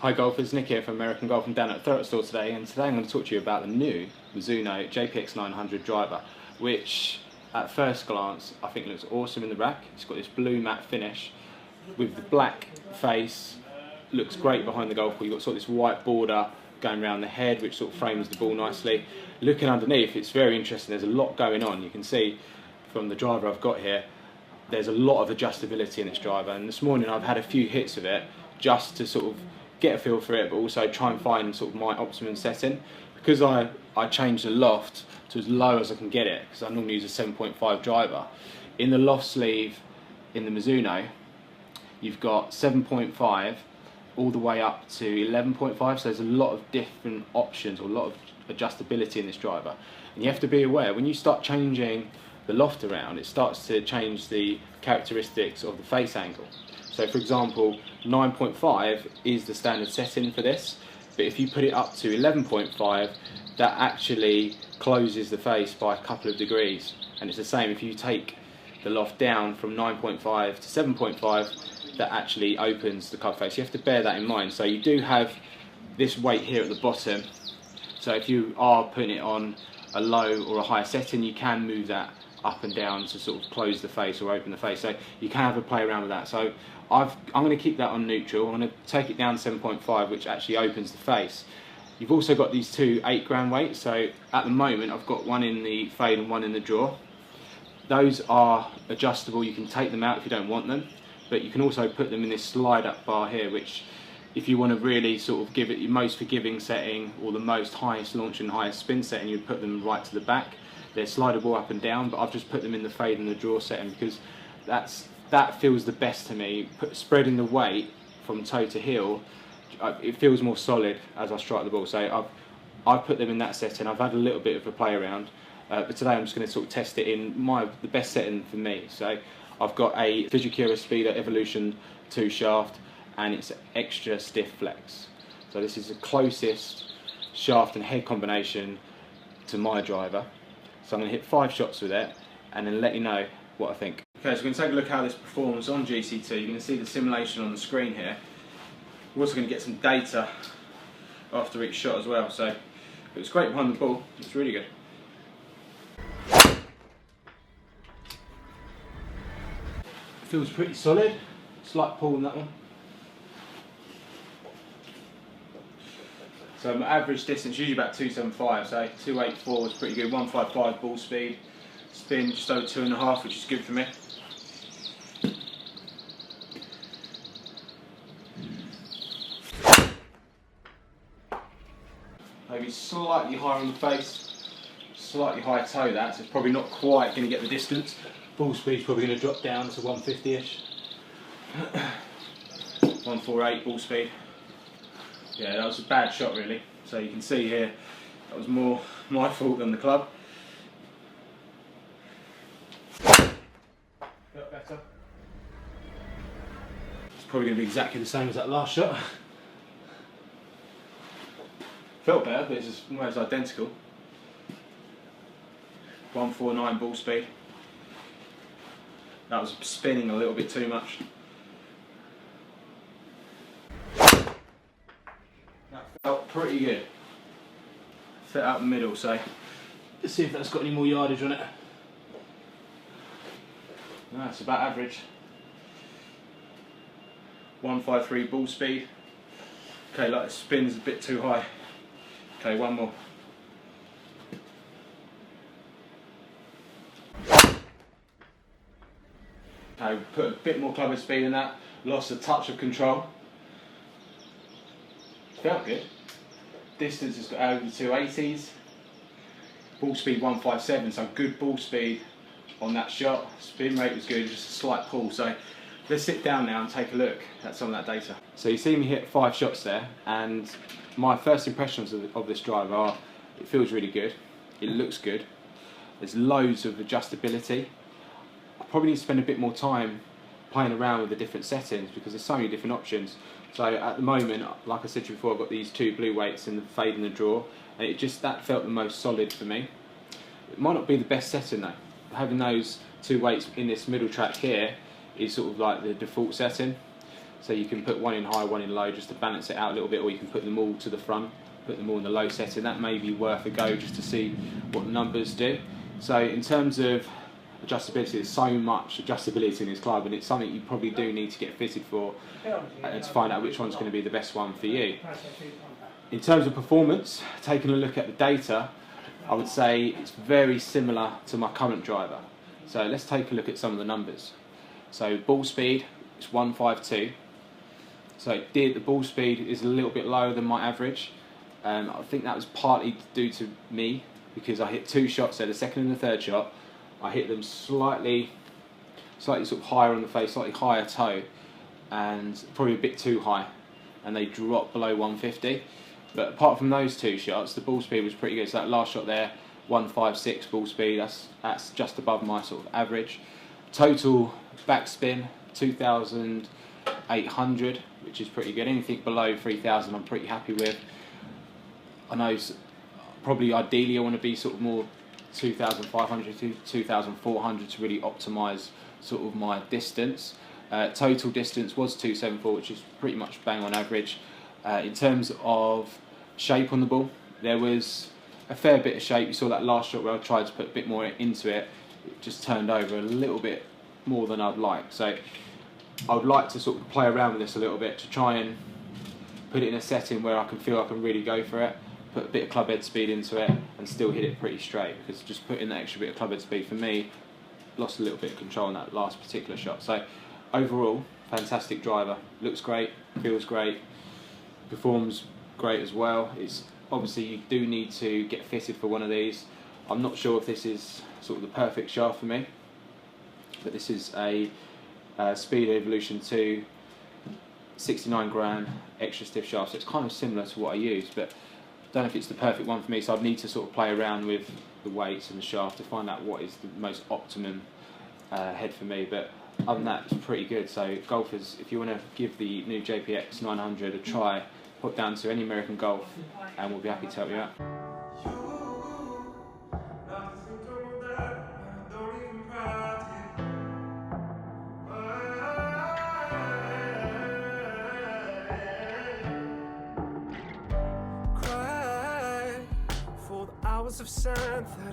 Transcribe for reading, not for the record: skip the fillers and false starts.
Hi golfers, Nick here from American Golf. I'm down at Thurrock store today, and today I'm going to talk to you about the new Mizuno JPX 900 driver, which at first glance I think looks awesome in the rack. It's got this blue matte finish with the black face, looks great behind the golf ball. You've got sort of this white border going around the head which sort of frames the ball nicely. Looking underneath, it's very interesting. There's a lot going on. You can see from the driver I've got here, there's a lot of adjustability in this driver, and this morning I've had a few hits of it just to sort of get a feel for it, but also try and find sort of my optimum setting. Because I changed the loft to as low as I can get it, because I normally use a 7.5 driver. In the loft sleeve in the Mizuno, you've got 7.5 all the way up to 11.5, so there's a lot of different options, or a lot of adjustability in this driver. And you have to be aware, when you start changing the loft around, it starts to change the characteristics of the face angle. So for example, 9.5 is the standard setting for this, but if you put it up to 11.5, that actually closes the face by a couple of degrees. And it's the same if you take the loft down from 9.5 to 7.5, that actually opens the club face. You have to bear that in mind. So you do have this weight here at the bottom, so if you are putting it on a low or a higher setting, you can move that up and down to sort of close the face or open the face, so you can have a play around with that. So I'm going to keep that on neutral. I'm going to take it down to 7.5, which actually opens the face. You've also got these two 8 gram weights, so at the moment I've got one in the fade and one in the draw. Those are adjustable. You can take them out if you don't want them, but you can also put them in this slide up bar here, which if you want to really sort of give it your most forgiving setting, or the most highest launch and highest spin setting, you put them right to the back. They're slidable up and down, but I've just put them in the fade and the draw setting because that feels the best to me. Spreading the weight from toe to heel, it feels more solid as I strike the ball. So I've put them in that setting. I've had a little bit of a play around, but today I'm just going to sort of test it in the best setting for me. So I've got a Visucura Speeder Evolution 2 shaft, and it's extra stiff flex. So this is the closest shaft and head combination to my driver. So I'm going to hit 5 shots with it and then let you know what I think. Okay, so we're going to take a look how this performs on GC2. You're going to see the simulation on the screen here. We're also going to get some data after each shot as well. So it was great behind the ball. It's really good. Feels pretty solid. Slight pull on that one. So my average distance usually about 275, so 284 is pretty good. 155 ball speed, spin just over 2.5, which is good for me. Maybe slightly higher on the face, slightly higher toe that, so it's probably not quite going to get the distance. Ball speed's probably going to drop down to 150-ish. 148 ball speed. Yeah, that was a bad shot really. So you can see here, that was more my fault than the club. Got better. It's probably going to be exactly the same as that last shot. Felt better, but it's just almost identical. 149 ball speed. That was spinning a little bit too much. Felt pretty good. Fit out the middle, so let's see if that's got any more yardage on it. No, it's about average. 153 ball speed. Okay, like the spin's a bit too high. Okay, one more. Okay, put a bit more clubber speed in that. Lost a touch of control. Felt good. Distance has got over the 280s. Ball speed 157, so good ball speed on that shot. Spin rate was good, just a slight pull. So let's sit down now and take a look at some of that data. So you see me hit 5 shots there, and my first impressions of this driver are, it feels really good, it looks good, there's loads of adjustability. I probably need to spend a bit more time playing around with the different settings because there's so many different options. So at the moment, like I said to you before, I've got these 2 blue weights in the fade and the draw, and that felt the most solid for me. It might not be the best setting though. Having those 2 weights in this middle track here is sort of like the default setting. So you can put one in high, one in low, just to balance it out a little bit, or you can put them all to the front, put them all in the low setting. That may be worth a go just to see what the numbers do. So in terms of adjustability, there's so much adjustability in this club, and it's something you probably do need to get fitted for to find out which one's going to be the best one for you. In terms of performance, taking a look at the data, I would say it's very similar to my current driver. So let's take a look at some of the numbers. So ball speed is 152. So the ball speed is a little bit lower than my average. I think that was partly due to me, because I hit 2 shots there, the second and the third shot. I hit them slightly sort of higher on the face, slightly higher toe, and probably a bit too high, and they dropped below 150. But apart from those 2 shots, the ball speed was pretty good. So that last shot there, 156 ball speed, that's just above my sort of average. Total backspin, 2,800, which is pretty good. Anything below 3,000 I'm pretty happy with. I know probably ideally I want to be sort of more 2,500 to 2,400 to really optimise sort of my distance. Total distance was 274, which is pretty much bang on average. In terms of shape on the ball, there was a fair bit of shape. You saw that last shot where I tried to put a bit more into it. It just turned over a little bit more than I'd like. So I would like to sort of play around with this a little bit to try and put it in a setting where I can feel I can really go for it, put a bit of club head speed into it, and still hit it pretty straight, because just putting that extra bit of club head speed for me lost a little bit of control in that last particular shot. So overall, fantastic driver. Looks great, feels great, performs great as well. It's obviously, you do need to get fitted for one of these. I'm not sure if this is sort of the perfect shaft for me, but this is a Speed Evolution 2 69 gram extra stiff shaft, so it's kind of similar to what I use, but I don't know if it's the perfect one for me. So I'd need to sort of play around with the weights and the shaft to find out what is the most optimum head for me. But other than that, it's pretty good. So golfers, if you want to give the new JPX 900 a try, pop down to any American Golf and we'll be happy to help you out. Cry for the hours of sand that